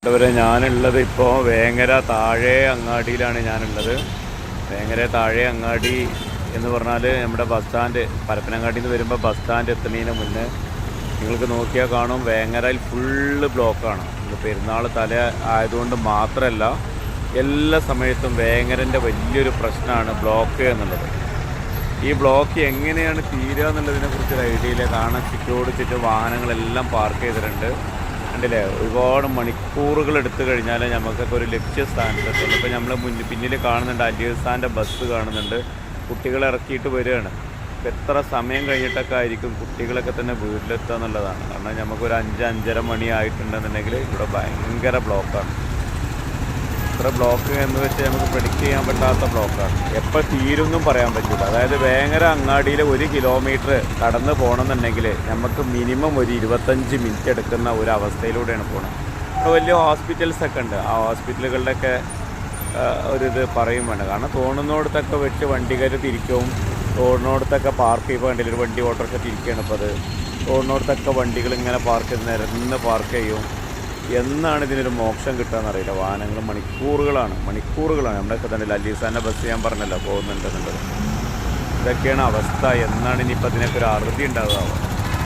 ഇവരെ ഞാനുള്ളത് ഇപ്പോൾ വേങ്ങര താഴെ അങ്ങാടിയിലാണ് ഞാനുള്ളത്. വേങ്ങര താഴെ അങ്ങാടി എന്ന് പറഞ്ഞാൽ നമ്മുടെ ബസ് സ്റ്റാൻഡ്, പരപ്പനങ്ങാടിയിൽ നിന്ന് വരുമ്പോൾ ബസ് സ്റ്റാൻഡ് എത്തുന്നതിന് മുന്നേ നിങ്ങൾക്ക് നോക്കിയാൽ കാണും വേങ്ങരയിൽ ഫുള്ള് ബ്ലോക്കാണ്. ഇത് പെരുന്നാൾ തല ആയതുകൊണ്ട് മാത്രമല്ല, എല്ലാ സമയത്തും വേങ്ങരൻ്റെ വലിയൊരു പ്രശ്നമാണ് ബ്ലോക്ക് എന്നുള്ളത്. ഈ ബ്ലോക്ക് എങ്ങനെയാണ് തീരുക എന്നുള്ളതിനെക്കുറിച്ചൊരു ഐഡിയ ഇല്ല. കാരണം ചുറ്റും വാഹനങ്ങളെല്ലാം പാർക്ക് ചെയ്തിട്ടുണ്ട്. കണ്ടില്ലേ, ഒരുപാട് മണിക്കൂറുകൾ എടുത്തു കഴിഞ്ഞാൽ നമുക്കൊക്കെ ഒരു ലക്ഷ്യസ്ഥാനത്തെത്തുള്ളൂ. ഇപ്പോൾ നമ്മൾ പിന്നിൽ കാണുന്നുണ്ട്, അലിയസാൻ്റെ ബസ് കാണുന്നുണ്ട്. കുട്ടികളെ ഇറക്കിയിട്ട് വരികയാണ്. ഇപ്പോൾ എത്ര സമയം കഴിഞ്ഞിട്ടൊക്കെ ആയിരിക്കും കുട്ടികളൊക്കെ തന്നെ വീട്ടിലെത്തുക എന്നുള്ളതാണ്. കാരണം നമുക്കൊരു 5-5:30 മണി ആയിട്ടുണ്ടെന്നുണ്ടെങ്കിൽ ഇവിടെ ഭയങ്കര ബ്ലോക്കാണ്. ഇത്ര ബ്ലോക്ക് എന്ന് വെച്ച് നമുക്ക് പ്രെഡിക്റ്റ് ചെയ്യാൻ പറ്റാത്ത ബ്ലോക്കാണ്. എപ്പോൾ തീരുമെന്നും പറയാൻ പറ്റില്ല. അതായത് വേങ്ങര അങ്ങാടിയിൽ 1 കിലോമീറ്റർ കടന്ന് പോകണമെന്നുണ്ടെങ്കിൽ നമുക്ക് മിനിമം ഒരു 25 മിനിറ്റ് എടുക്കുന്ന ഒരു അവസ്ഥയിലൂടെയാണ് പോകുന്നത്. ഇപ്പോൾ വലിയ ഹോസ്പിറ്റൽസൊക്കെ ഉണ്ട്. ആ ഹോസ്പിറ്റലുകളിലൊക്കെ ഒരിത് പറയും വേണ്ട. കാരണം തോന്നുന്നിടത്തൊക്കെ വെച്ച് വണ്ടിക്കാർ തിരിക്കും, തോന്നുന്നിടത്തൊക്കെ പാർക്ക് ചെയ്യുമ്പോൾ കണ്ടില്ല, ഒരു വണ്ടി ഓട്ടോറിക്ഷ തിരിക്കുകയാണ്. ഇപ്പോൾ അത് തോന്നുന്നിടത്തൊക്കെ വണ്ടികൾ ഇങ്ങനെ പാർക്ക് ചെയ്ത് നിരന്ന് പാർക്ക് ചെയ്യും. എന്നാണ് ഇതിനൊരു മോക്ഷം കിട്ടുകയെന്നറിയില്ല. വാഹനങ്ങൾ മണിക്കൂറുകളാണ്. നമ്മുടെയൊക്കെ തന്നെ അലീസാൻ്റെ ബസ് ഞാൻ പറഞ്ഞല്ലോ പോകുന്നുണ്ടെന്നുള്ളത്. ഇതൊക്കെയാണ് അവസ്ഥ. എന്നാണ് ഇനിയിപ്പോൾ അതിനൊക്കെ ഒരു അറുതി ഉണ്ടാവുക.